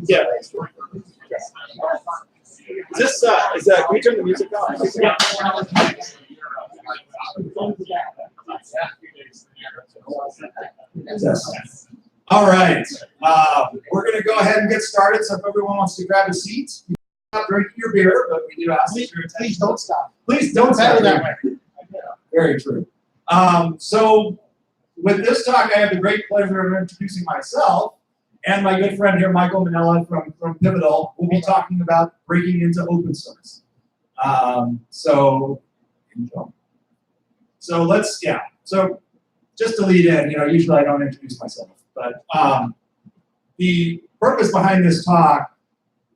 Yeah. Is that, can we turn the music off? All right. We're going to go ahead and get started. So if everyone wants to grab a seat, you're not drinking your beer, but we do ask that your attention. Please don't stop. Please don't stop that way. Very true. So with this talk, I have the great pleasure of introducing myself and my good friend here, Michael Minella from Pivotal. We'll be talking about breaking into open source. So just to lead in, usually I don't introduce myself, but the purpose behind this talk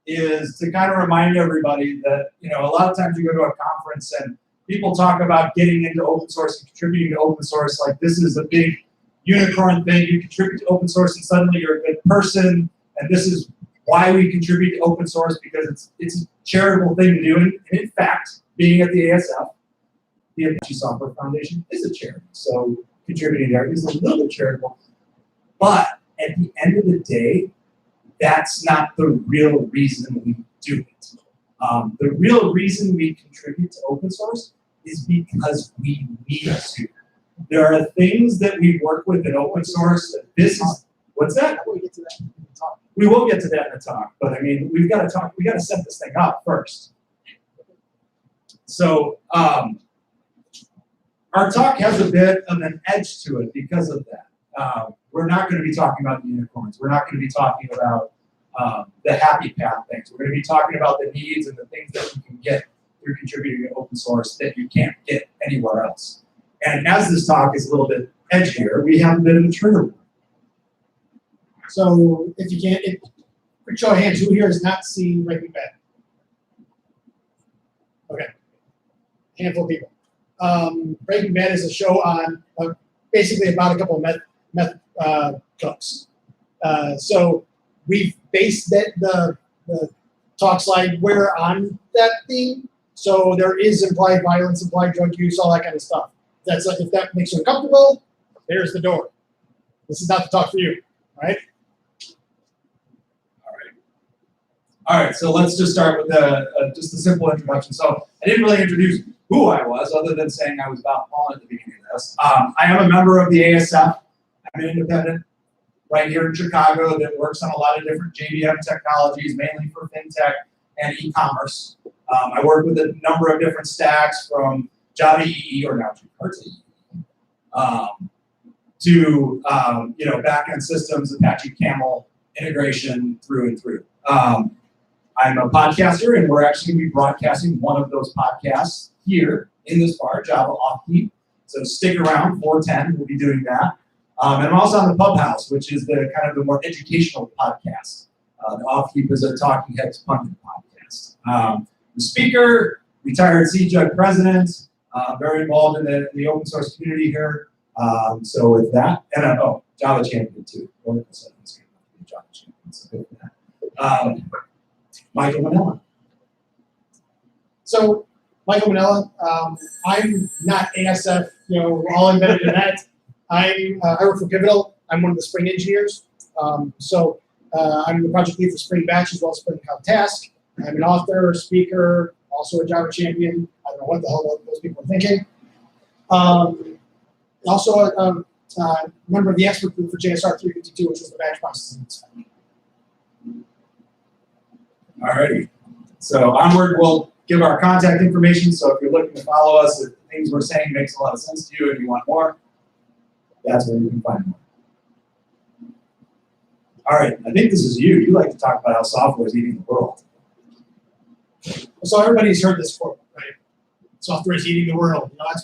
is to kind of remind everybody that, a lot of times you go to a conference and people talk about getting into open source and contributing to open source like this is a big unicorn thing. You contribute to open source and suddenly you're a good person, and this is why we contribute to open source, because it's a charitable thing to do. And in fact, being at the ASF, the Apache Software Foundation is a charity, so contributing there is a little bit charitable. But at the end of the day, that's not the real reason we do it. The real reason we contribute to open source is because we need to. There are things that we work with in open source. What's that? We will get to that in the talk, but I mean, we've got to talk. We got to set this thing up first. So our talk has a bit of an edge to it because of that. We're not going to be talking about the unicorns. We're not going to be talking about the happy path things. We're going to be talking about the needs and the things that you can get through contributing to open source that you can't get anywhere else. And as this talk is a little bit edgier, we have a bit of a trigger warning. So if you can't, quick show of hands, who here has not seen Breaking Bad? Okay, handful of people. Breaking Bad is a show on basically about a couple of meth cooks. So we've based the talk slide where on that theme. So there is implied violence, implied drug use, all that kind of stuff. If that makes you uncomfortable, there's the door. This is not the talk for you, all right? All right, so let's just start with just a simple introduction. So I didn't really introduce who I was, other than saying I was about Paulin at the beginning of this. I am a member of the ASF. I'm an independent right here in Chicago that works on a lot of different JVM technologies, mainly for fintech and e-commerce. I work with a number of different stacks from Java EE or now Jakarta to backend systems, Apache Camel integration through and through. I'm a podcaster, and we're actually going to be broadcasting one of those podcasts here in this bar, Java Offkeep. So stick around, 410, we'll be doing that. And I'm also on the Pub House, which is the kind of the more educational podcast. The Offkeep is a Talking Heads pundit podcast. The speaker, retired CJUG president, very involved in the open source community here. So with that, and Java champion too. Oracle said he's going to be a Java champion, so good for that. Michael Minella. So Michael Minella, I'm not ASF, all embedded in that. I work for Pivotal. I'm one of the Spring engineers. I'm the project lead for Spring Batch as well as Spring Cloud Task. I'm an author, speaker, also a Java champion. I don't know what the hell those people are thinking. Also a member of the expert group for JSR 352, which was the batch processing. Alrighty. So onward, we'll give our contact information. So if you're looking to follow us, if things we're saying makes a lot of sense to you and you want more, that's where you can find more. All right, I think this is you. You like to talk about how software is eating the world. So everybody's heard this quote, right? Software is eating the world. That's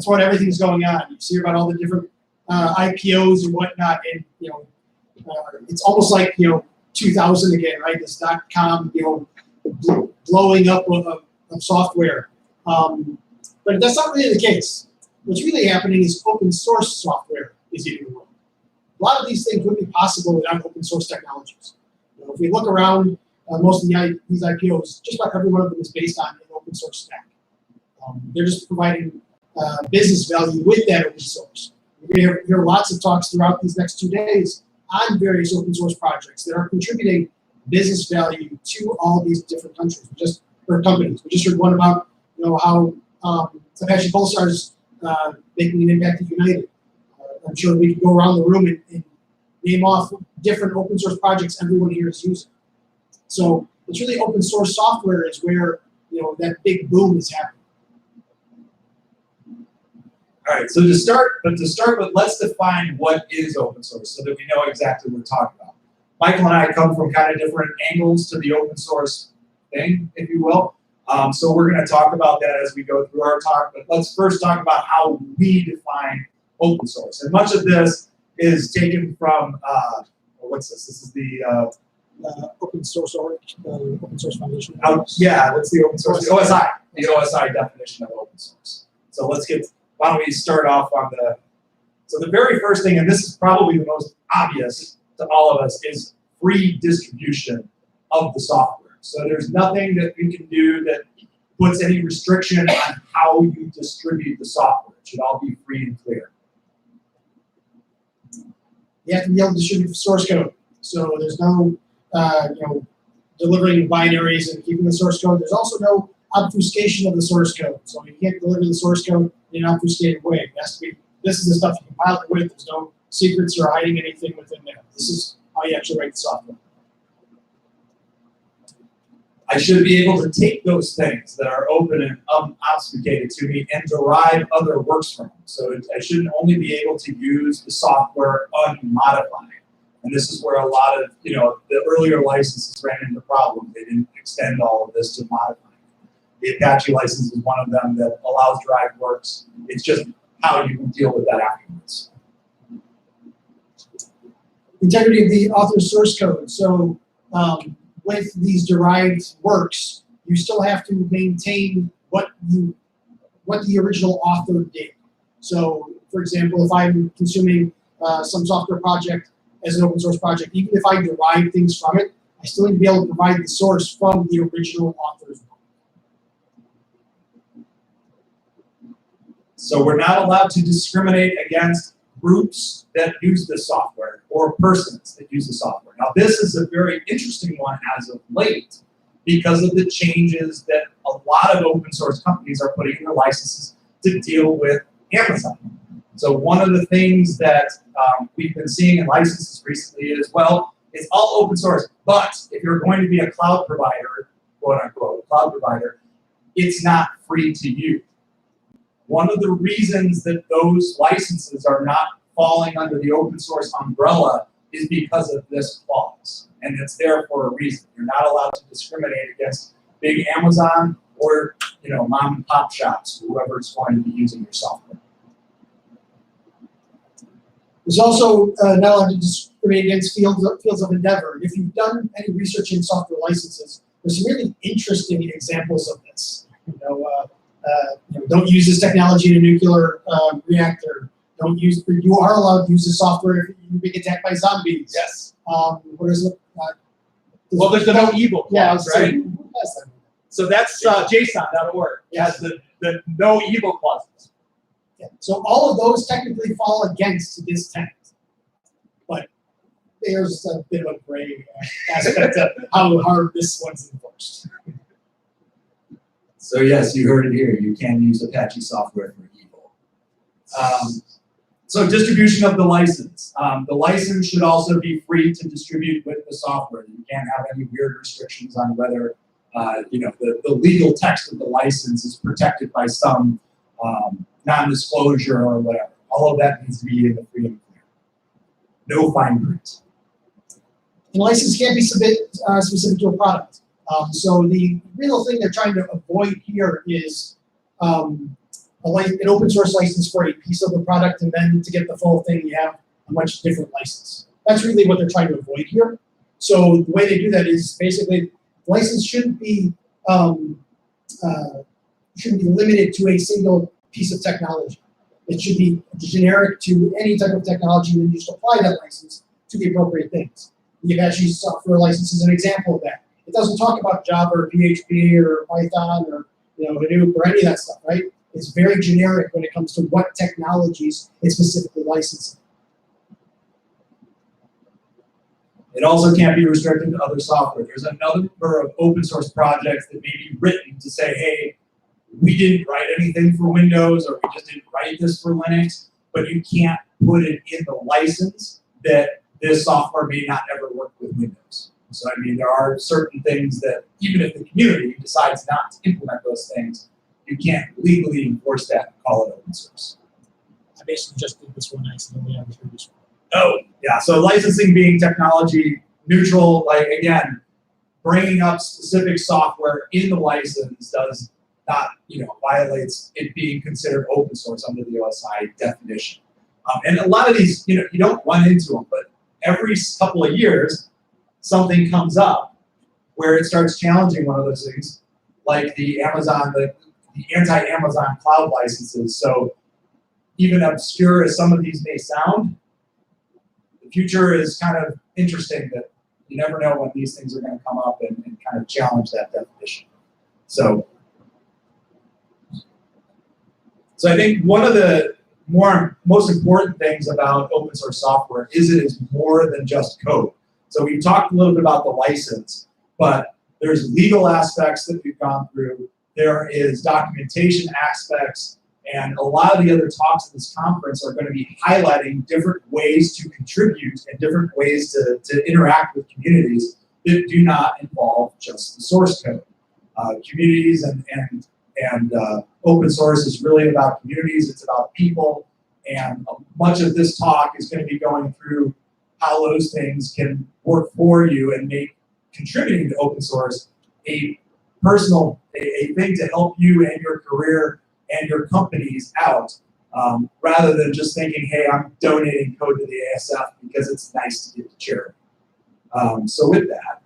what everything's going on. You see about all the different IPOs and whatnot, and it's almost like 2000 again, right? This .com, blowing up of software. But that's not really the case. What's really happening is open source software is eating the world. A lot of these things wouldn't be possible without open source technologies. If we look around most of these IPOs, just about every one of them is based on an open source stack. They're just providing business value with that open source. We're going to hear lots of talks throughout these next 2 days on various open source projects that are contributing business value to all these different countries, or companies. We just heard one about how Apache Pulsar is making an impact at United. I'm sure we could go around the room and name off different open source projects everyone here is using. So it's really open source software is where that big boom is happening. All right, so to start with, let's define what is open source so that we know exactly what we're talking about. Michael and I come from kind of different angles to the open source thing, if you will. So we're going to talk about that as we go through our talk, but let's first talk about how we define open source. And much of this is taken from, what's this? This is the Open source Open Source Foundation. Yeah, what's the open source? The OSI definition of open source. So why don't we start off on so the very first thing, and this is probably the most obvious to all of us, is free distribution of the software. So there's nothing that you can do that puts any restriction on how you distribute the software. It should all be free and clear. You have to be able to distribute the source code. So there's no, delivering binaries and keeping the source code. There's also no obfuscation of the source code. So you can't deliver the source code in an obfuscated way. It has to be, this is the stuff you compile it with. There's no secrets or hiding anything within there. This is how you actually write the software. I should be able to take those things that are open and unobfuscated to me and derive other works from them. So I shouldn't only be able to use the software unmodified. And this is where a lot of, the earlier licenses ran into problems. They didn't extend all of this to modifying. The Apache license is one of them that allows derived works. It's just how you can deal with that afterwards. Integrity of the author's source code. So with these derived works, you still have to maintain what the original author did. So, for example, if I'm consuming some software project as an open source project, even if I derive things from it, I still need to be able to provide the source from the original author's work. So we're not allowed to discriminate against groups that use the software or persons that use the software. Now, this is a very interesting one as of late because of the changes that a lot of open source companies are putting in their licenses to deal with Amazon. So one of the things that we've been seeing in licenses recently is, well, it's all open source, but if you're going to be a cloud provider, quote unquote, cloud provider, it's not free to use. One of the reasons that those licenses are not falling under the open source umbrella is because of this clause. And it's there for a reason. You're not allowed to discriminate against big Amazon or mom and pop shops, whoever's going to be using your software. There's also not allowed to discriminate against fields of endeavor. If you've done any research in software licenses, there's some really interesting examples of this. Don't use this technology in a nuclear reactor. You are allowed to use the software if you're being attacked by zombies. Yes. What is it? Well, there's the no evil clause, Yeah, I was right? saying, yes, So that's JSON.org. It has the no evil clauses. yeah. So all of those technically fall against this text, but there's a bit of a gray aspect of how hard this one's enforced. So yes, you heard it here. You can use Apache software for evil. So distribution of the license. The license should also be free to distribute with the software. You can't have any weird restrictions on whether the legal text of the license is protected by some non-disclosure or whatever. All of that needs to be in the free and clear. No fine print. And license can't be specific to a product. So the real thing they're trying to avoid here is an open source license for a piece of the product, and then to get the full thing, you have a much different license. That's really what they're trying to avoid here. So the way they do that is basically the license shouldn't be limited to a single piece of technology. It should be generic to any type of technology, and then you just apply that license to the appropriate things. The Apache software license is an example of that. It doesn't talk about Java or PHP or Python or Hadoop or any of that stuff, right? It's very generic when it comes to what technologies it's specifically licensing. It also can't be restricted to other software. There's a number of open source projects that may be written to say, hey, we didn't write anything for Windows, or we just didn't write this for Linux, but you can't put it in the license that this software may not ever work with Windows. So I mean, there are certain things that even if the community decides not to implement those things, you can't legally enforce that and call it open source. I basically just did this one accidentally on the previous one. Oh, yeah. So licensing being technology neutral, like again, bringing up specific software in the license does not, violates it being considered open source under the OSI definition. And a lot of these, you don't run into them, but every couple of years, something comes up where it starts challenging one of those things, like the Amazon, the anti-Amazon cloud licenses. So even obscure as some of these may sound, the future is kind of interesting that you never know when these things are going to come up and kind of challenge that definition. So I think one of the most important things about open source software is it is more than just code. So we talked a little bit about the license, but there's legal aspects that we've gone through. There is documentation aspects, and a lot of the other talks at this conference are going to be highlighting different ways to contribute and different ways to interact with communities that do not involve just the source code. Communities and open source is really about communities, it's about people, and much of this talk is going to be going through how those things can work for you and make contributing to open source a thing to help you and your career and your companies out, rather than just thinking, hey, I'm donating code to the ASF because it's nice to give to charity. So with that,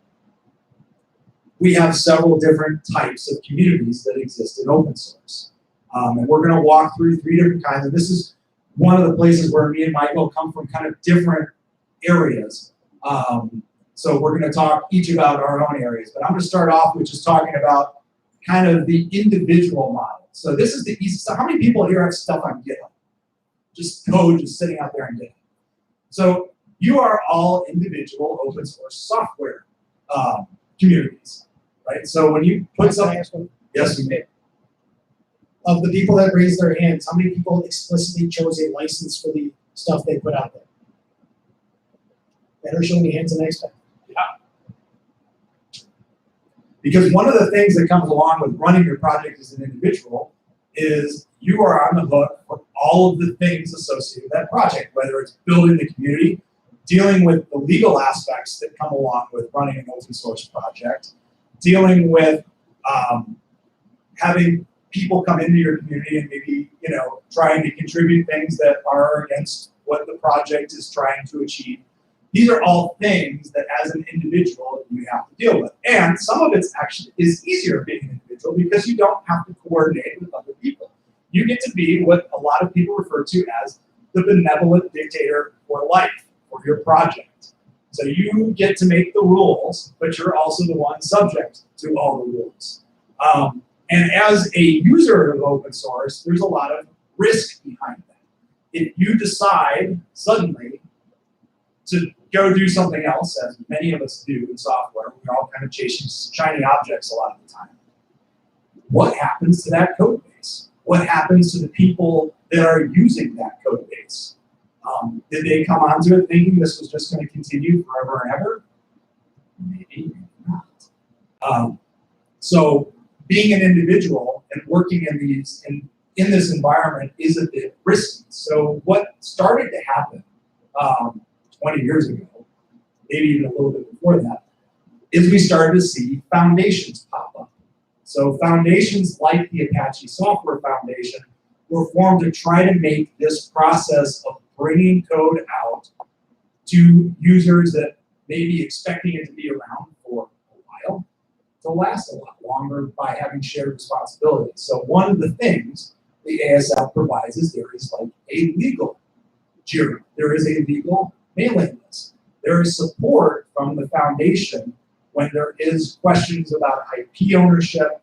we have several different types of communities that exist in open source. And we're going to walk through 3 different kinds. And this is one of the places where me and Michael come from kind of different areas. So we're going to talk each about our own areas. But I'm going to start off with just talking about kind of the individual model. So this is the easy stuff. How many people here have stuff on GitHub? Just code just sitting out there on GitHub. So you are all individual open source software communities, right? So when you put something, yes, you may. Of the people that raised their hands, how many people explicitly chose a license for the stuff they put out there? Better show me hands the next time. Yeah. Because one of the things that comes along with running your project as an individual is you are on the hook for all of the things associated with that project, whether it's building the community, dealing with the legal aspects that come along with running an open source project, dealing with having people come into your community and maybe, trying to contribute things that are against what the project is trying to achieve. These are all things that as an individual you have to deal with. And some of it actually is easier being an individual because you don't have to coordinate with other people. You get to be what a lot of people refer to as the benevolent dictator for life, for your project. So you get to make the rules, but you're also the one subject to all the rules. And as a user of open source, there's a lot of risk behind that. If you decide suddenly to go do something else, as many of us do in software, we're all kind of chasing shiny objects a lot of the time. What happens to that code base? What happens to the people that are using that code base? Did they come onto it thinking this was just going to continue forever and ever? Maybe, maybe not. So being an individual and working in this environment is a bit risky. So what started to happen 20 years ago, maybe even a little bit before that, is we started to see foundations pop up. So foundations like the Apache Software Foundation were formed to try to make this process of bringing code out to users that may be expecting it to be around for a while to last a lot longer by having shared responsibility. So one of the things the ASL provides is there is like a legal JIRA. There is a legal mailing list. There is support from the foundation when there is questions about IP ownership,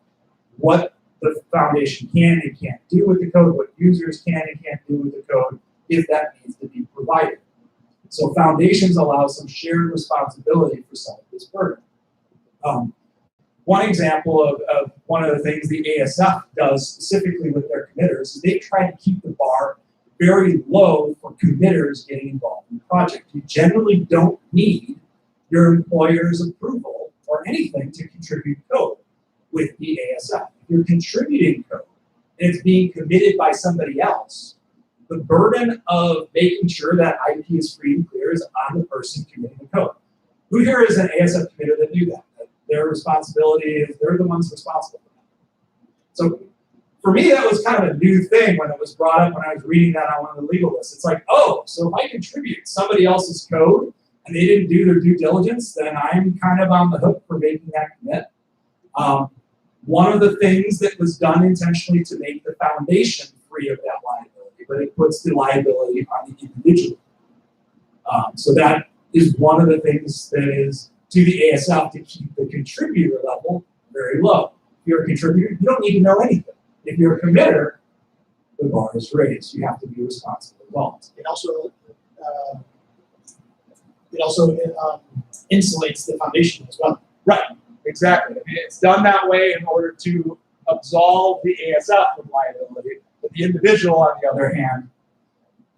what the foundation can and can't do with the code, what users can and can't do with the code, if that needs to be provided. So foundations allow some shared responsibility for some of this burden. One example of one of the things the ASF does specifically with their committers is they try to keep the bar very low for committers getting involved in the project. You generally don't need your employer's approval or anything to contribute code with the ASF. If you're contributing code and it's being committed by somebody else, the burden of making sure that IP is free and clear is on the person committing the code. Who here is an ASF committer that do that? Their responsibility is they're the ones responsible for that. So for me, that was kind of a new thing when it was brought up when I was reading that on one of the legal lists. It's like, oh, so if I contribute somebody else's code and they didn't do their due diligence, then I'm kind of on the hook for making that commit. One of the things that was done intentionally to make the foundation free of that liability, but it puts the liability on the individual. So that is one of the things that is to the ASF to keep the contributor level very low. If you're a contributor, you don't need to know anything. If you're a committer, the bar is raised. You have to be responsible involved. It also insulates the foundation as well. Right, exactly. I mean, it's done that way in order to absolve the ASF from liability, but the individual, on the other hand,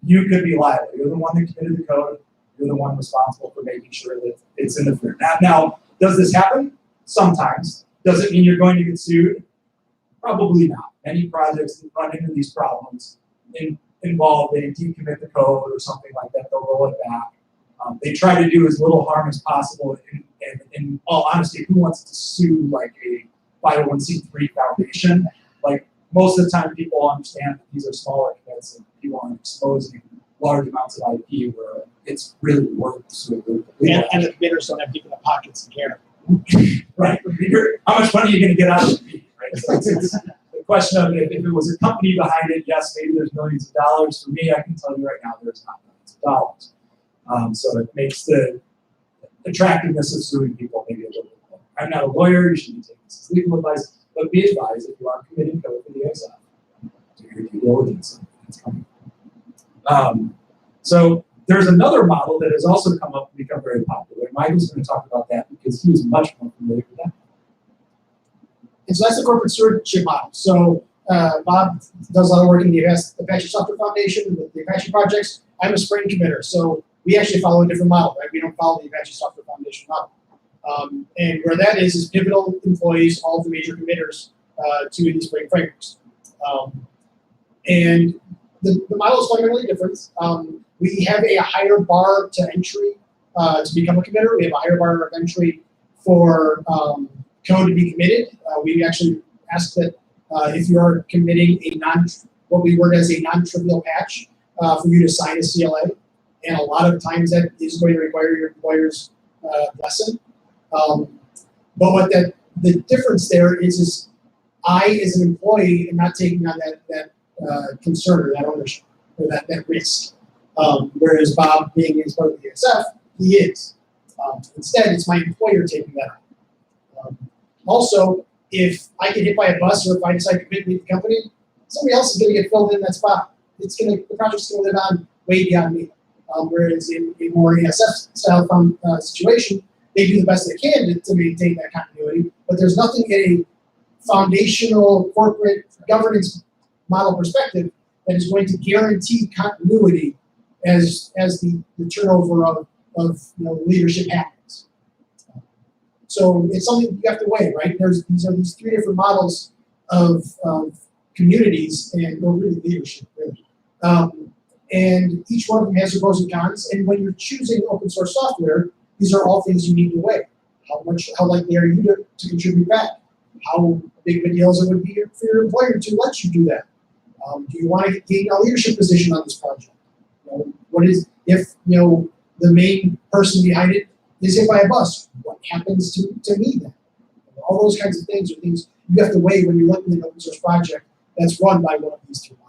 You could be liable. You're the one that committed the code. You're the one responsible for making sure that it's in the clear. Now, does this happen? Sometimes. Does it mean you're going to get sued? Probably not. Many projects that run into these problems involve they decommit the code or something like that. They'll roll it back. They try to do as little harm as possible. And in all honesty, who wants to sue like a 501c3 foundation? Like most of the time, people understand that these are smaller commits and people aren't exposing large amounts of IP where it's really worth suing. And the committers don't have deep in the pockets to care. Right. How much money are you going to get out of it? Right. So it's the question of if it was a company behind it, yes, maybe there's millions of dollars. For me, I can tell you right now, there's not millions of dollars. So it makes the attractiveness of suing people maybe a little bit more. I'm not a lawyer. You shouldn't take this as legal advice, but be advised if you are committing code for the ASF, do your due diligence. It's coming. So there's another model that has also come up and become very popular. Michael's going to talk about that because he's much more familiar with that. And so that's the corporate stewardship model. So Bob does a lot of work in the Apache Software Foundation with the Apache projects. I'm a Spring committer, so we actually follow a different model, right? We don't follow the Apache Software Foundation model. And where that is pivotal employees, all of the major committers to the Spring frameworks. And the model is fundamentally different. We have a higher bar to entry to become a committer. We have a higher bar of entry for code to be committed. We actually ask that if you are committing what we word as a non-trivial patch, for you to sign a CLA. And a lot of times that is going to require your employer's blessing. But what the difference there is I, as an employee, am not taking on that concern or that ownership or that risk. Whereas Bob, being as part of the ASF, he is. Instead, it's my employer taking that on. Also, if I get hit by a bus or if I decide to commit to the company, somebody else is going to get filled in that spot. The project's going to live on way beyond me. Whereas in a more ASF style situation, they do the best they can to maintain that continuity, but there's nothing in a foundational corporate governance model perspective that is going to guarantee continuity as the turnover of leadership happens. So it's something you have to weigh, right? These are these three different models of communities and really leadership, really. And each one of them has their pros and cons. And when you're choosing open source software, these are all things you need to weigh. How likely are you to contribute back? How big of a deal it would be for your employer to let you do that? Do you want to gain a leadership position on this project? What is if the main person behind it is hit by a bus? What happens to me then? All those kinds of things are things you have to weigh when you're looking at an open source project that's run by one of these two models.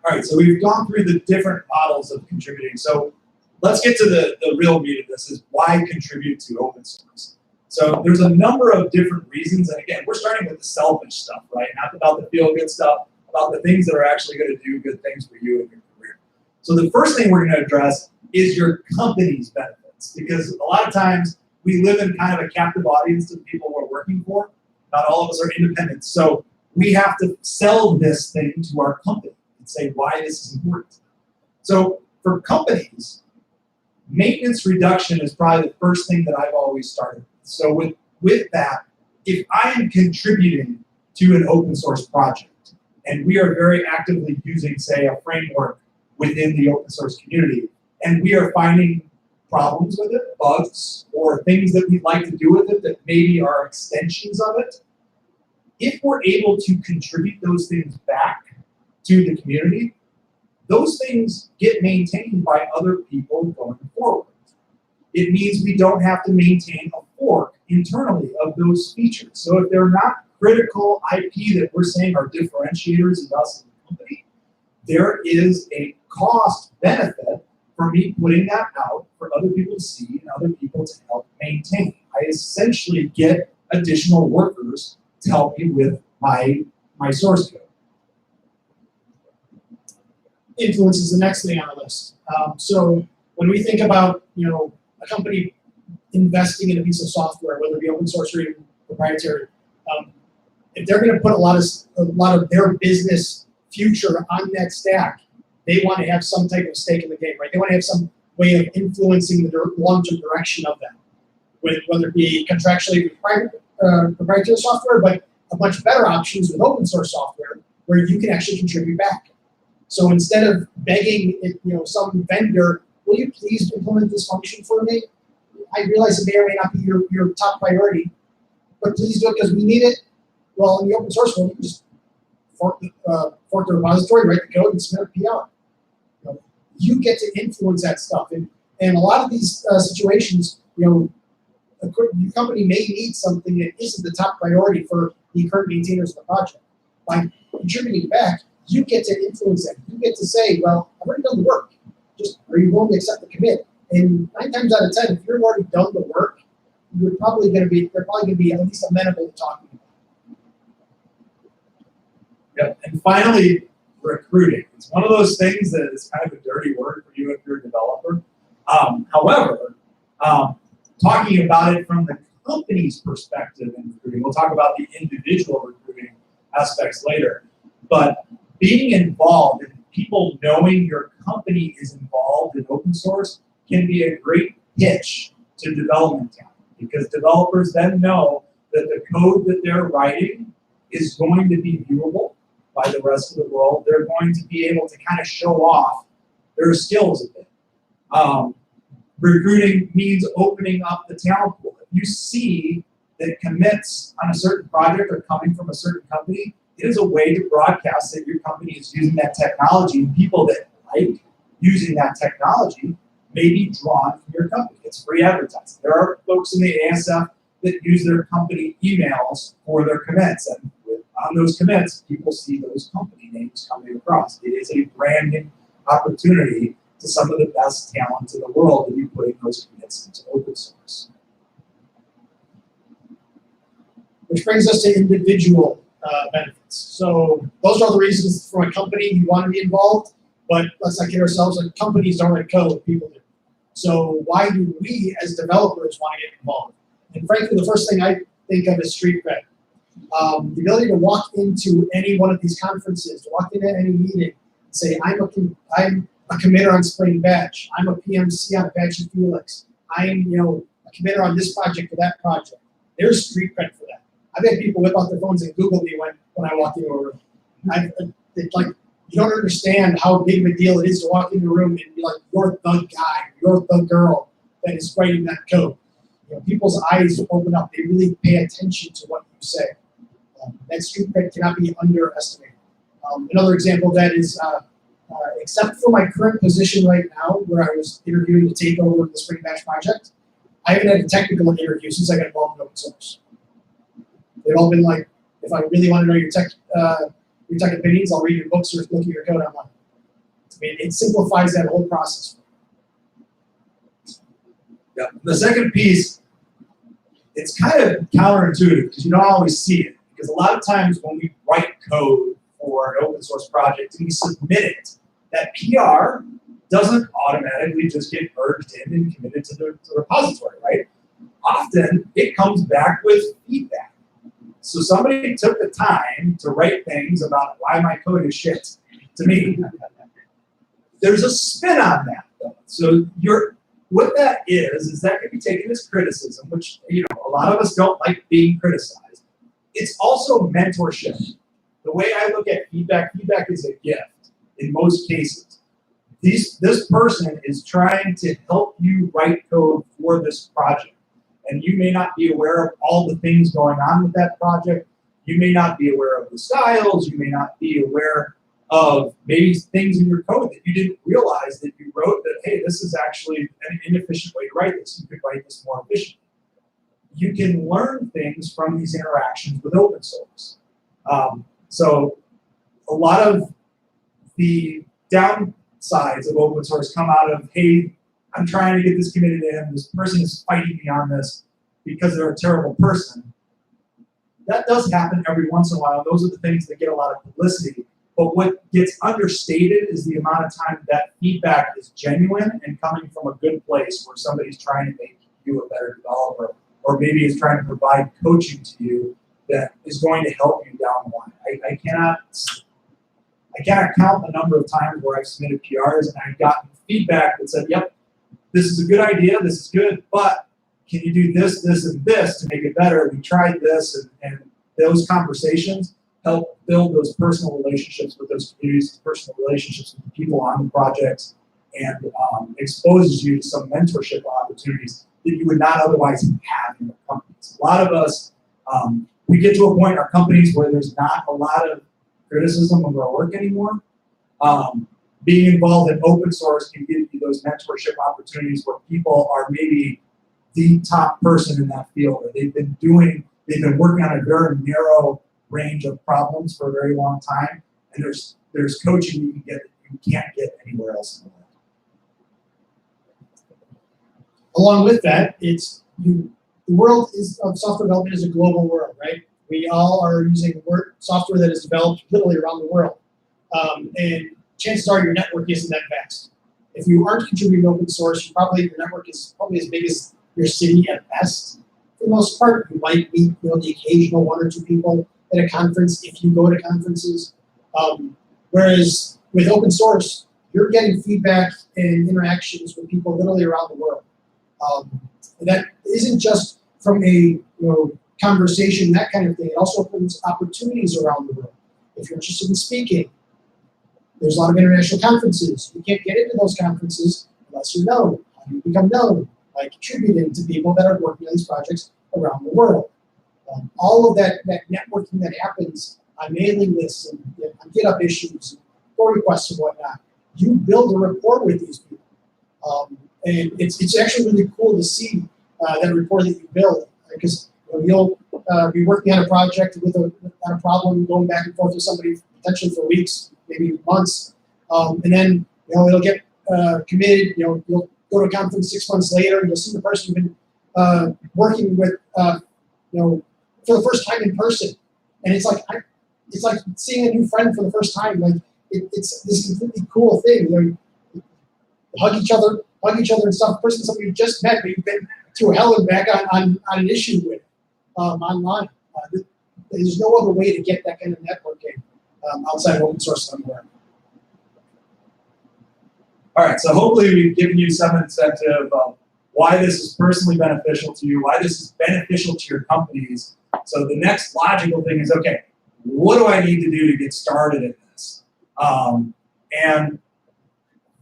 All right, so we've gone through the different models of contributing. So let's get to the real meat of this, is why contribute to open source. So there's a number of different reasons, and again, we're starting with the selfish stuff, right? Not about the feel-good stuff. about the things that are actually going to do good things for you in your career. So the first thing we're going to address is your company's benefits, because a lot of times we live in kind of a captive audience of people we're working for. Not all of us are independent. So we have to sell this thing to our company and say why this is important. So for companies, maintenance reduction is probably the first thing that I've always started with. So with that, if I am contributing to an open source project, and we are very actively using, say, a framework within the open source community, and we are finding problems with it, bugs, or things that we'd like to do with it that maybe are extensions of it, if we're able to contribute those things back to the community, those things get maintained by other people going forward. It means we don't have to maintain a fork internally of those features. So if they're not critical IP that we're saying are differentiators of us as a company, there is a cost benefit for me putting that out for other people to see and other people to help maintain. I essentially get additional workers to help me with my source code. Influence is the next thing on the list. So when we think about, a company investing in a piece of software, whether it be open source or even proprietary, if they're going to put a lot of their business future on that stack, they want to have some type of stake in the game, right? They want to have some way of influencing the long-term direction of that, whether it be contractually with proprietary software, but a much better options with open source software where you can actually contribute back. So instead of begging, some vendor, will you please implement this function for me? I realize it may or may not be your top priority, but please do it because we need it. Well, in the open source world, you can just fork the repository, write the code, and submit a PR. You get to influence that stuff. And a lot of these situations, your company may need something that isn't the top priority for the current maintainers of the project. By contributing back, you get to influence that. You get to say, well, I've already done the work. Just are you willing to accept the commit? And 9 times out of 10, if you've already done the work, they're probably going to be at least amenable to talking about it. Yep. And finally, recruiting. It's one of those things that is kind of a dirty word for you if you're a developer. However, talking about it from the company's perspective in recruiting, we'll talk about the individual recruiting aspects later, but being involved and people knowing your company is involved in open source can be a great pitch to development talent, because developers then know that the code that they're writing is going to be viewable by the rest of the world. They're going to be able to kind of show off their skills a bit. Recruiting means opening up the talent pool. If you see that commits on a certain project are coming from a certain company, it is a way to broadcast that your company is using that technology, and people that like using that technology may be drawn from your company. It's free advertising. There are folks in the ASF that use their company emails for their commits, and on those commits, people see those company names coming across. It is a branding opportunity to some of the best talent in the world to be putting those commits into open source. Which brings us to individual benefits. So those are the reasons for a company you want to be involved, but let's not kid ourselves, like companies don't write code, people do. So why do we as developers want to get involved? And frankly, the first thing I think of is street cred. The ability to walk into any one of these conferences, to walk into any meeting, and say, I'm a committer on Spring Batch, I'm a PMC on Apache Felix, I'm a committer on this project or that project. There's street cred for that. I've had people whip out their phones and Google me when I walk into a room. It's like, you don't understand how big of a deal it is to walk into a room and be like, you're the guy, you're the girl that is writing that code. People's eyes open up. They really pay attention to what you say. That street cred cannot be underestimated. Another example of that is, except for my current position right now, where I was interviewing to take over the Spring Batch project, I haven't had a technical interview since I got involved in open source. They've all been like, if I really want to know your tech opinions, I'll read your books or look at your code online. I mean, it simplifies that whole process. Yeah. The second piece, it's kind of counterintuitive because you don't always see it. Because a lot of times when we write code for an open source project to be submitted, that PR doesn't automatically just get merged in and committed to the repository, right? Often it comes back with feedback. So somebody took the time to write things about why my code is shit to me. There's a spin on that, though. So what that is that can be taken as criticism, which a lot of us don't like being criticized. It's also mentorship. The way I look at feedback is a gift in most cases. This person is trying to help you write code for this project. And you may not be aware of all the things going on with that project. You may not be aware of the styles. You may not be aware of maybe things in your code that you didn't realize that you wrote that, hey, this is actually an inefficient way to write this. You could write this more efficiently. You can learn things from these interactions with open source. So a lot of the downsides of open source come out of, hey, I'm trying to get this committed in, this person is fighting me on this because they're a terrible person. That does happen every once in a while. Those are the things that get a lot of publicity. But what gets understated is the amount of time that feedback is genuine and coming from a good place where somebody's trying to make you a better developer, or maybe is trying to provide coaching to you that is going to help you down the line. I cannot count the number of times where I've submitted PRs and I've gotten feedback that said, yep, this is a good idea, this is good, but can you do this, this, and this to make it better? We tried this, and those conversations help build those personal relationships with those communities, personal relationships with the people on the projects, and exposes you to some mentorship opportunities that you would not otherwise have in the companies. A lot of us, we get to a point in our companies where there's not a lot of criticism of our work anymore. Being involved in open source can give you those mentorship opportunities where people are maybe the top person in that field, or they've been working on a very narrow range of problems for a very long time, and there's coaching you can get that you can't get anywhere else in the world. Along with that, the world of software development is a global world, right? We all are using software that is developed literally around the world, and chances are your network isn't that vast. If you aren't contributing open source, your network is probably as big as your city at best. For the most part, you might meet the occasional one or two people at a conference if you go to conferences. Whereas with open source, you're getting feedback and interactions with people literally around the world. And that isn't just from a conversation, that kind of thing. It also opens opportunities around the world. If you're interested in speaking, there's a lot of international conferences. You can't get into those conferences unless you're known. How do you become known? By contributing to people that are working on these projects around the world. All of that networking that happens on mailing lists and on GitHub issues, pull requests and whatnot, you build a rapport with these people. And it's actually really cool to see that rapport that you build, because you'll be working on a project on a problem, going back and forth with somebody potentially for weeks, maybe months, and then it'll get committed. You'll go to a conference 6 months later, and you'll see the person you've been working with, for the first time in person, and it's like seeing a new friend for the first time. Like it's this completely cool thing. You hug each other and stuff. The person, somebody you just met, but you've been through hell and back on an issue with online. There's no other way to get that kind of networking outside of open source somewhere. All right, so hopefully we've given you some incentive of why this is personally beneficial to you, why this is beneficial to your companies. So the next logical thing is, okay, what do I need to do to get started in this? And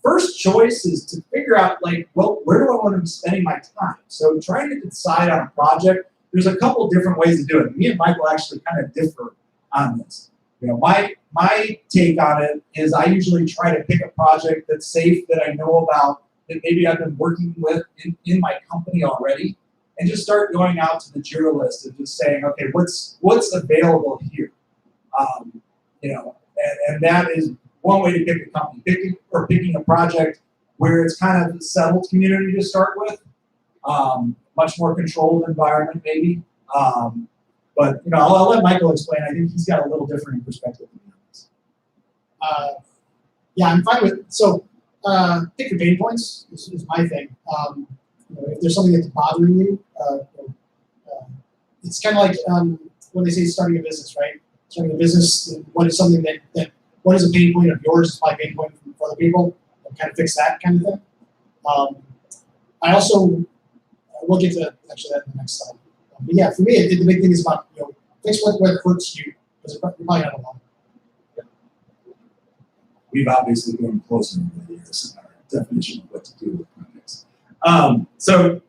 first choice is to figure out, where do I want to be spending my time? So trying to decide on a project, there's a couple different ways to do it. Me and Michael actually kind of differ on this. My take on it is I usually try to pick a project that's safe, that I know about, that maybe I've been working with in my company already, and just start going out to the Jira list and just saying, okay, what's available here? And that is one way to pick a company, picking a project where it's kind of a settled community to start with, much more controlled environment maybe. But I'll let Michael explain. I think he's got a little different perspective than this. Yeah, I'm fine with so pick your pain points is my thing. If there's something that's bothering you, it's kind of like when they say starting a business, right? Starting a business, what is something that what is a pain point of yours is my pain point for other people, and kind of fix that kind of thing. I also we'll get to actually that in the next slide. But yeah, for me, the big thing is about fix what hurts you, because you're probably not alone. We've obviously been closer over the years in our definition of what to do with projects. So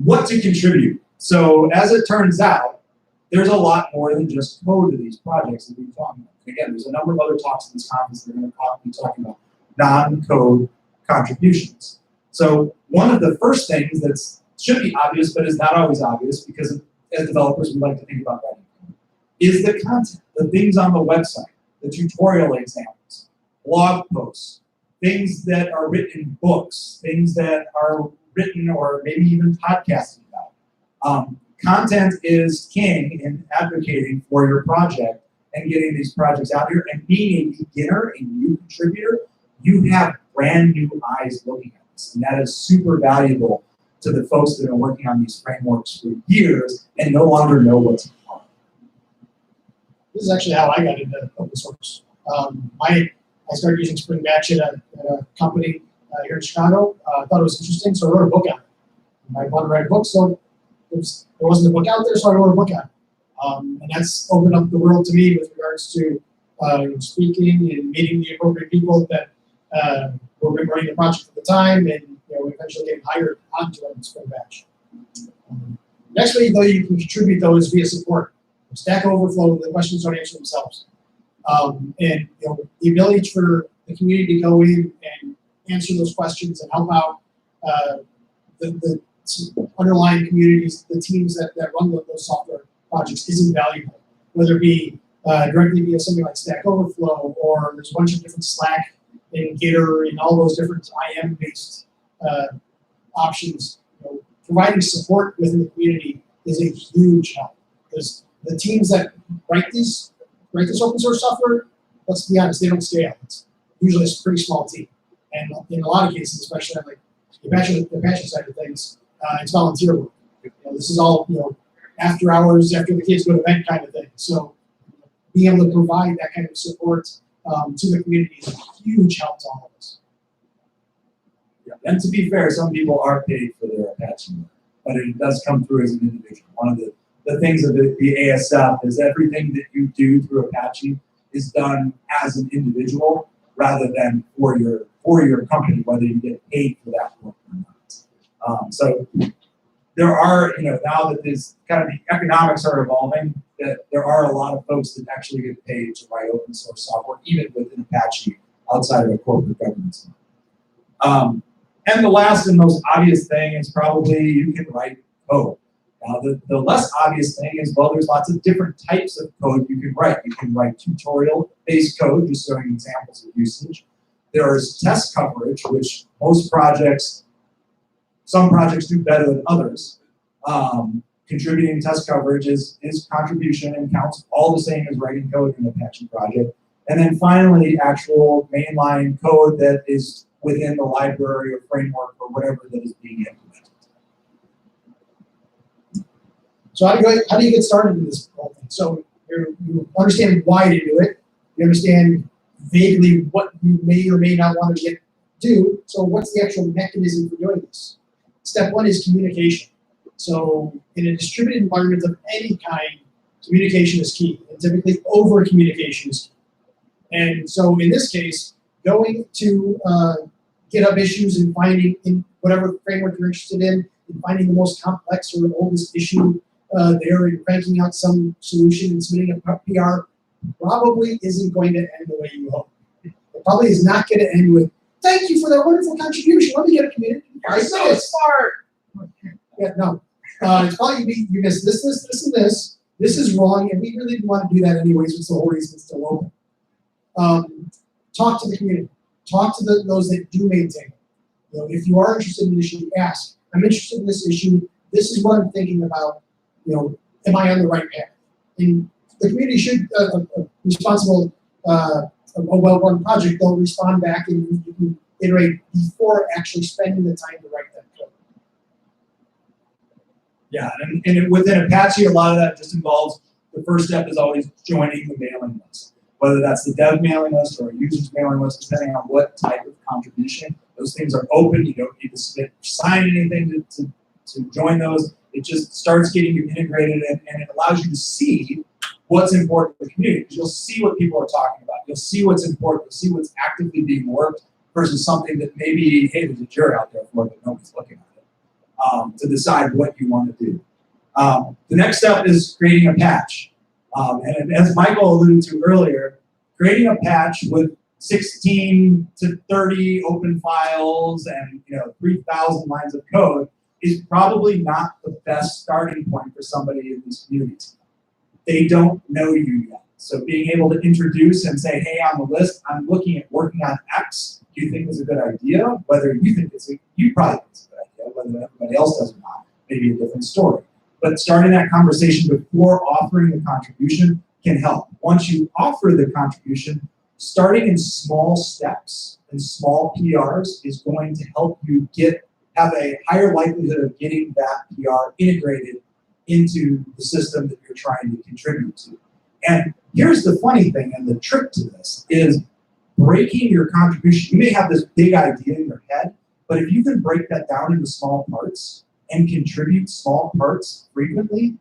what to contribute? So as it turns out, there's a lot more than just code to these projects that we've talked about. Again, there's a number of other talks in this conference that are going to be talking about non-code contributions. So one of the first things that should be obvious, but is not always obvious, because as developers we like to think about that, is the content, the things on the website, the tutorial examples, blog posts, things that are written in books, things that are written or maybe even podcasted about. Content is king in advocating for your project and getting these projects out here, and being a beginner and new contributor, you have brand new eyes looking at this, and that is super valuable to the folks that have been working on these frameworks for years and no longer know what's important. This is actually how I got into open source. I started using Spring Batch at a company here in Chicago. I thought it was interesting, so I wrote a book on it. I wanted to write a book, so there wasn't a book out there, so I wrote a book on it. And that's opened up the world to me with regards to speaking and meeting the appropriate people that were running the project at the time, and eventually getting hired onto it in Spring Batch. Next way, though, you can contribute though is via support. Stack Overflow, the questions don't answer themselves. And the ability for the community to go in and answer those questions and help out the underlying communities, the teams that run those software projects is invaluable. Whether it be directly via something like Stack Overflow, or there's a bunch of different Slack and Gitter and all those different IM-based options. Providing support within the community is a huge help, because the teams that write this open source software, let's be honest, they don't scale. It's usually a pretty small team, and in a lot of cases, especially on like the Apache side of things, it's volunteer work. This is all after hours, after the kids go to bed kind of thing. So being able to provide that kind of support to the community is a huge help to all of us. Yeah. And to be fair, some people are paid for their Apache work, but it does come through as an individual. One of the things of the ASF is everything that you do through Apache is done as an individual rather than for your company, whether you get paid for that work or not. So there are, now that this kind of the economics are evolving, that there are a lot of folks that actually get paid to write open source software, even within Apache, outside of a corporate governance. And the last and most obvious thing is probably you can write code. Now, the less obvious thing is, well, there's lots of different types of code you can write. You can write tutorial-based code, just showing examples of usage. There's test coverage, which some projects do better than others. Contributing test coverage is contribution and counts all the same as writing code in an Apache project. And then finally, actual mainline code that is within the library or framework or whatever that is being implemented. So how do you get started in this whole thing? So you understand why to do it. You understand vaguely what you may or may not want to do. So what's the actual mechanism for doing this? Step one is communication. So in a distributed environment of any kind, communication is key, and typically over-communication is key. And so in this case, going to GitHub issues and finding in whatever framework you're interested in, and finding the most complex or the oldest issue there and cranking out some solution and submitting a PR probably isn't going to end the way you hope. It probably is not going to end with, thank you for that wonderful contribution. Let me get a community. You're so smart. Yeah, no. It's probably you missed this, and this. This is wrong, and we really didn't want to do that anyways, which is the whole reason it's still open. Talk to the community. Talk to those that do maintain it. If you are interested in an issue, ask. I'm interested in this issue. This is what I'm thinking about. Am I on the right path? And the community should, a responsible a well-run project, they'll respond back and you can iterate before actually spending the time to write that code. Yeah, and within Apache, a lot of that just involves, the first step is always joining the mailing list. Whether that's the dev mailing list or a user's mailing list, depending on what type of contribution. Those things are open. You don't need to submit or sign anything to join those. It just starts getting you integrated, and it allows you to see what's important to the community. Because you'll see what people are talking about. You'll see what's important. You'll see what's actively being worked versus something that maybe, hey, there's a jury out there for it, but nobody's looking at it, to decide what you want to do. The next step is creating a patch. And as Michael alluded to earlier, creating a patch with 16 to 30 open files and 3,000 lines of code is probably not the best starting point for somebody in these communities. They don't know you yet. So being able to introduce and say, hey, on the list, I'm looking at working on X. Do you think it's a good idea? Whether you think you probably think it's a good idea, whether everybody else does or not, maybe a different story. But starting that conversation before offering the contribution can help. Once you offer the contribution, starting in small steps and small PRs is going to help you have a higher likelihood of getting that PR integrated into the system that you're trying to contribute to. And here's the funny thing, and the trick to this is breaking your contribution. You may have this big idea in your head, but if you can break that down into small parts and contribute small parts frequently,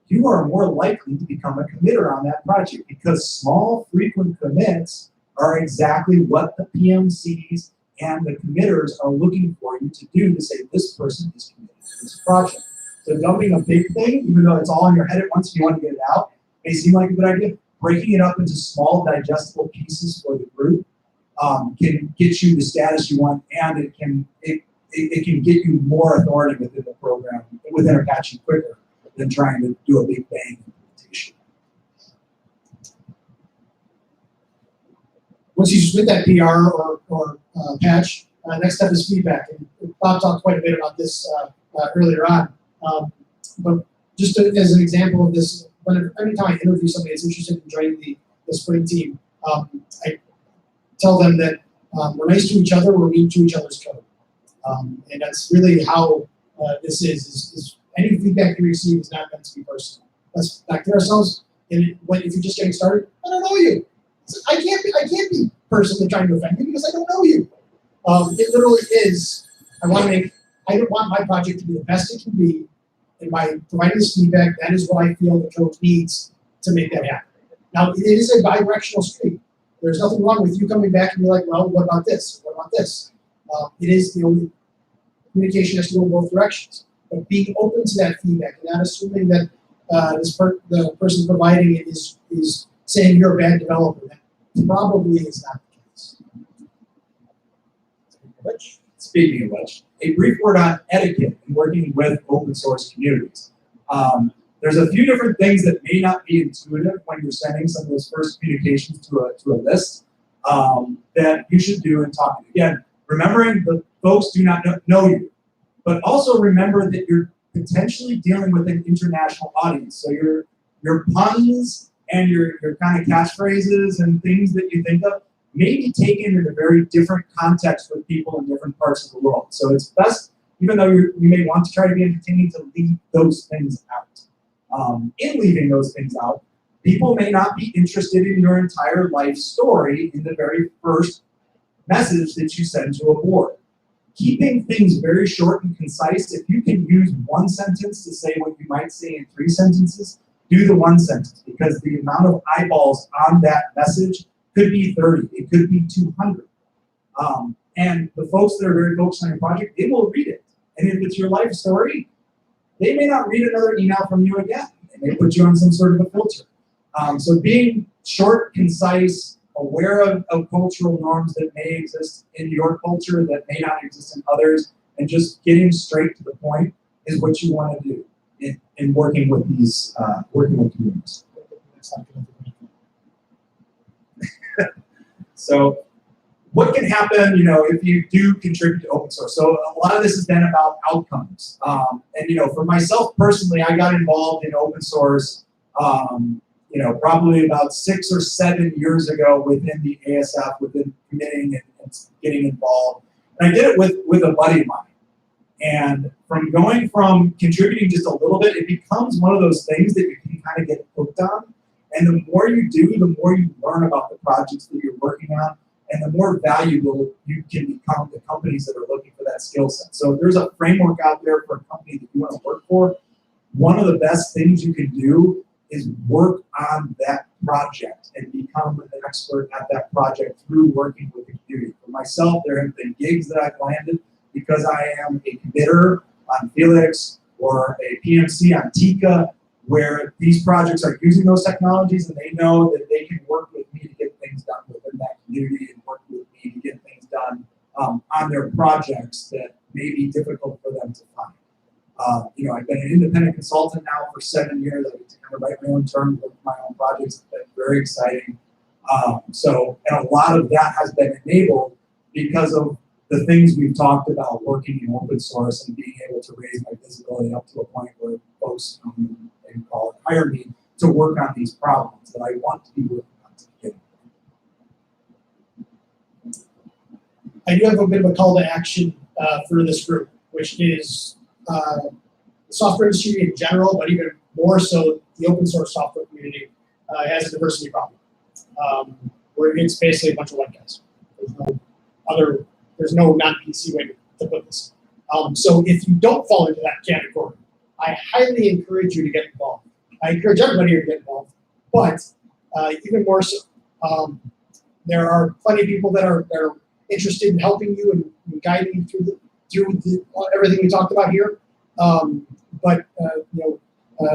you are more likely to become a committer on that project, because small, frequent commits are exactly what the PMCs and the committers are looking for you to do to say this person is committed to this project. So dumping a big thing, even though it's all in your head at once and you want to get it out, may seem like a good idea. Breaking it up into small, digestible pieces for the group can get you the status you want, and it can get you more authority within the program, within Apache quicker than trying to do a big bang implementation. Once you submit that PR or patch, next step is feedback. And Bob talked quite a bit about this earlier on. But just as an example of this, every time I interview somebody that's interested in joining the Spring team, I tell them that we're nice to each other, we're mean to each other's code. And that's really how this is any feedback you receive is not meant to be personal. Let's back to ourselves. And if you're just getting started, I don't know you. I can't be personally trying to offend you because I don't know you. It literally is. I don't want my project to be the best it can be, and by providing this feedback, that is what I feel the code needs to make that happen. Now, it is a bi-directional street. There's nothing wrong with you coming back and be like, well, what about this? What about this? It is communication has to go in both directions. But being open to that feedback and not assuming that the person providing it is saying you're a bad developer. That probably is not the case. Speaking of which, a brief word on etiquette in working with open source communities. There's a few different things that may not be intuitive when you're sending some of those first communications to a list that you should do in talking. Again, remembering the folks do not know you, but also remember that you're potentially dealing with an international audience. So your puns and your kind of catchphrases and things that you think of may be taken in a very different context with people in different parts of the world. So it's best, even though you may want to try to be entertaining, to leave those things out. In leaving those things out, people may not be interested in your entire life story in the very first message that you send to a board. Keeping things very short and concise, if you can use one sentence to say what you might say in 3 sentences, do the 1 sentence, because the amount of eyeballs on that message could be 30, it could be 200. And the folks that are very focused on your project, they will read it. And if it's your life story, they may not read another email from you again. They may put you on some sort of a filter. So being short, concise, aware of cultural norms that may exist in your culture that may not exist in others, and just getting straight to the point is what you want to do in working with these communities. So what can happen, if you do contribute to open source? So a lot of this is then about outcomes. And for myself personally, I got involved in open source probably about 6 or 7 years ago within the ASF, within committing and getting involved. And I did it with a buddy of mine. And from going from contributing just a little bit, it becomes one of those things that you can kind of get hooked on. And the more you do, the more you learn about the projects that you're working on, and the more valuable you can become to companies that are looking for that skill set. So if there's a framework out there for a company that you want to work for, one of the best things you can do is work on that project and become an expert at that project through working with the community. For myself, there have been gigs that I've landed because I am a committer on Felix or a PMC on Tika, where these projects are using those technologies and they know that they can work with me to get things done within that community and work with me to get things done on their projects that may be difficult for them to find. I've been an independent consultant now for 7 years. I get to kind of write my own terms, work my own projects. It's been very exciting. And a lot of that has been enabled because of the things we've talked about working in open source and being able to raise my visibility up to a point where folks and hire me to work on these problems that I want to be working on to begin with. I do have a bit of a call to action for this group, which is the software industry in general, but even more so the open source software community has a diversity problem. Where it's basically a bunch of white guys. There's no non-PC way to put this. So if you don't fall into that category, I highly encourage you to get involved. I encourage everybody to get involved, but even more so, there are plenty of people that are interested in helping you and guiding you through everything we talked about here. The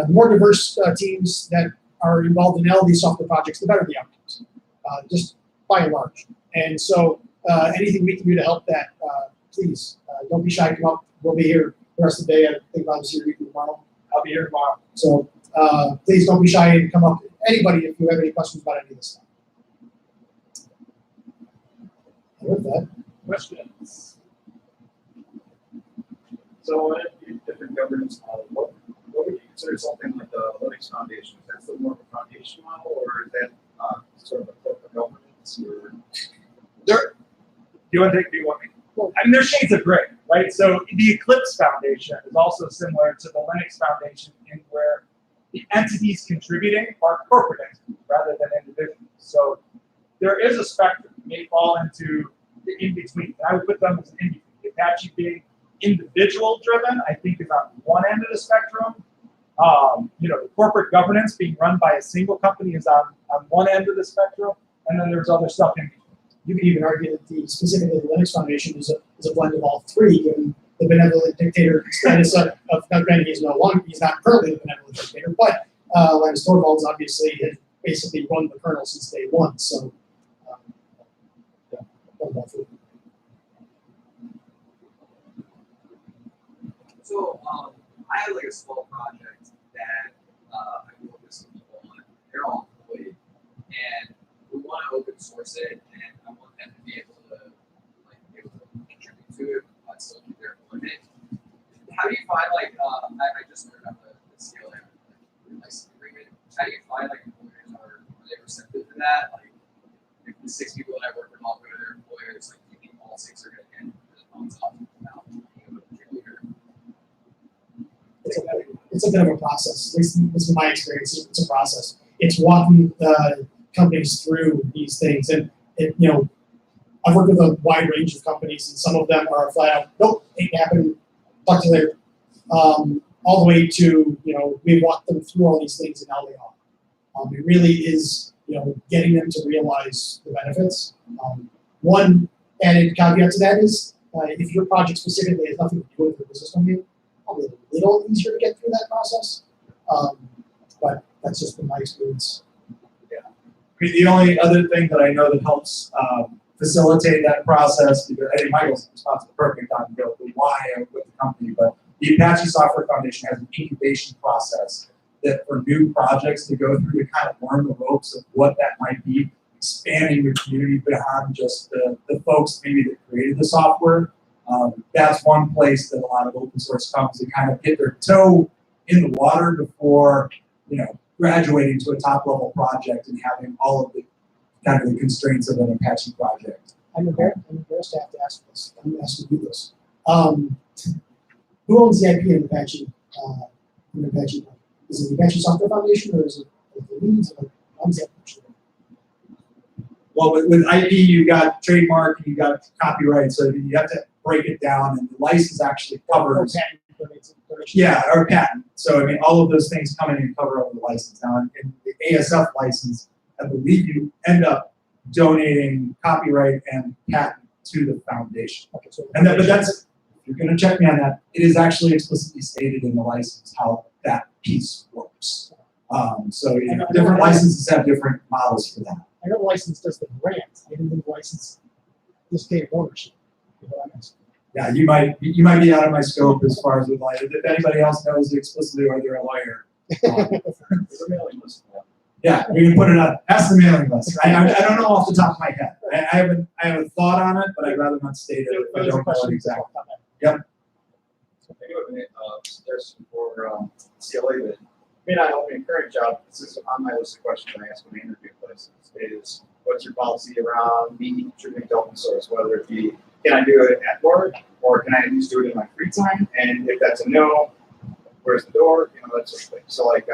more diverse teams that are involved in all these software projects, the better the outcomes, just by and large. And so anything we can do to help that, please don't be shy. Come up. We'll be here the rest of the day. I think I'll see you tomorrow. I'll be here tomorrow. So please don't be shy and come up. Anybody, if you have any questions about any of this stuff. With that, Questions? So, different governance model. What would you consider something like the Linux Foundation? Is that still more of a foundation model, or is that sort of a corporate governance? Or do you want me? Well, I mean, there's shades of gray, right? So the Eclipse Foundation is also similar to the Linux Foundation in where the entities contributing are corporate entities rather than individuals. So there is a spectrum. You may fall into the in-between. I would put them as in-between. Apache being individual driven, I think, is on one end of the spectrum. The corporate governance being run by a single company is on one end of the spectrum, and then there's other stuff in between. You could even argue that specifically the Linux Foundation is a blend of all three, given the benevolent dictator status of granted he's not currently the benevolent dictator, but Linus Torvalds obviously has basically run the kernel since day one. So So I have like a small project that I work with some people on. They're all employed, and we want to open source it, and I want them to be able to contribute to it, but still keep their employment. How do you find I just learned about the CLM license agreement. How do you find employers are they receptive to that? Like if the 6 people that I work with all go to their employers, do you think all 6 are going to get the thumbs up about being a contributor? It's a bit of a process. At least this is my experience. It's a process. It's walking companies through these things, and I've worked with a wide range of companies, and some of them are flat out, nope, ain't happening. Talk to you later. All the way to we walk them through all these things, and now they are. It really is getting them to realize the benefits. One added caveat to that is if your project specifically has nothing to do with the business domain, probably a little easier to get through that process, but that's just been my experience. Yeah. I mean, the only other thing that I know that helps facilitate that process, because I think Michael's response is perfect on the why with the company, but the Apache Software Foundation has an incubation process that for new projects to go through to kind of learn the ropes of what that might be, expanding your community beyond just the folks maybe that created the software. That's one place that a lot of open source companies kind of get their toe in the water before graduating to a top level project and having all of the kind of the constraints of an Apache project. I'm embarrassed to have to ask this. I'm going to ask you to do this. Who owns the IP in Apache? In Apache, is it the Apache Software Foundation or is it the leads? How does that function? Well, with IP, you got trademark and you got copyright, so you have to break it down, and the license actually covers. Yeah, or patent. So I mean, all of those things come in and cover over the license. Now, in the ASF license, I believe you end up donating copyright and patent to the foundation. Okay, so And that, but that's, if you're going to check me on that, it is actually explicitly stated in the license how that piece works. So you know, different licenses have different models for that. I know the license does the grant. I didn't think the license just gave ownership. Yeah, you might be out of my scope as far as with like, if anybody else knows explicitly or they're a lawyer. There's a mailing list. Yeah, we can put it up. That's the mailing list. I don't know off the top of my head. I have a thought on it, but I'd rather not state it if I don't know it exactly. Yep. I do have a suggestion for CLA that may not help me in current job. This is on my list of questions I ask when I interview places. Is what's your policy around me contributing to open source? Whether it be can I do it at work or can I at least do it in my free time? And if that's a no, where's the door? You know, that sort of thing. So like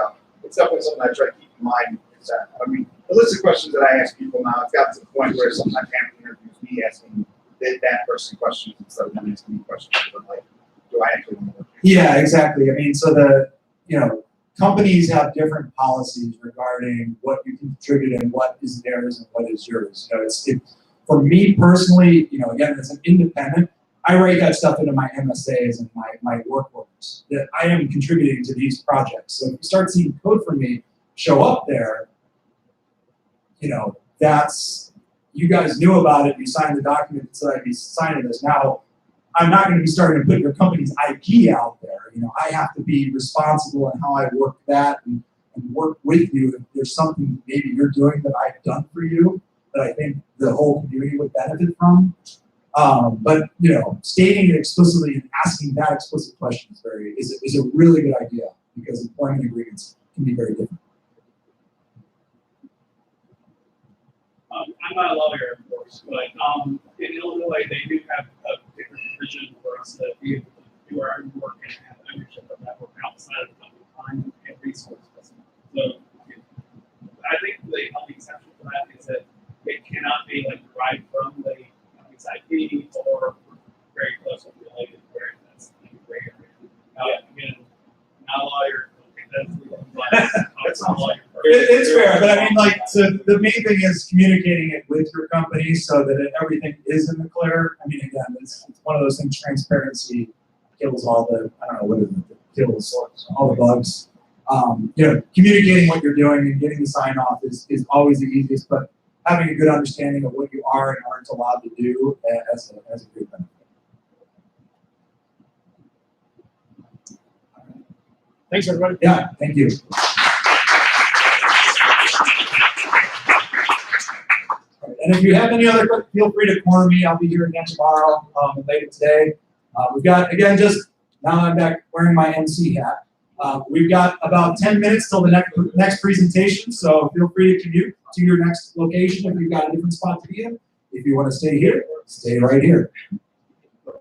it's definitely something I try to keep in mind. Is that, I mean, the list of questions that I ask people now, it's got to the point where sometimes panel interviews me asking that person questions instead of them asking me questions. But like, do I actually want to work? Yeah, exactly. I mean, so companies have different policies regarding what you can contribute and what is theirs and what is yours. For me personally, again, as an independent, I write that stuff into my MSAs and my work orders that I am contributing to these projects. So if you start seeing code from me show up there, that's, you guys knew about it, you signed the document that said I'd be signing this. Now, I'm not going to be starting to put your company's IP out there. I have to be responsible in how I work that and work with you. If there's something maybe you're doing that I've done for you that I think the whole community would benefit from. But stating it explicitly and asking that explicit question is a really good idea because employment agreements can be very different. I'm not a lawyer, of course, but in Illinois, they do have a different provision for us to be able to do our own work and have ownership of that work outside of the company time and resources. So I think the only exception to that is that it cannot be like derived from the company's IP or very closely related where that's in the gray area. Again, not a lawyer. That's not a lawyer. It's fair, but I mean, so the main thing is communicating it with your company so that everything is in the clear. I mean, again, it's one of those things. Transparency kills all the, I don't know, what is it? Kills all the bugs. Communicating what you're doing and getting the sign off is always the easiest, but having a good understanding of what you are and aren't allowed to do as a good benefit. Thanks, everybody. Yeah, thank you. And if you have any other questions, feel free to corner me. I'll be here again tomorrow and later today. We've got, again, just now I'm back wearing my MC hat. We've got about 10 minutes till the next presentation, so feel free to commute to your next location if you've got a different spot to be in. If you want to stay here, stay right here.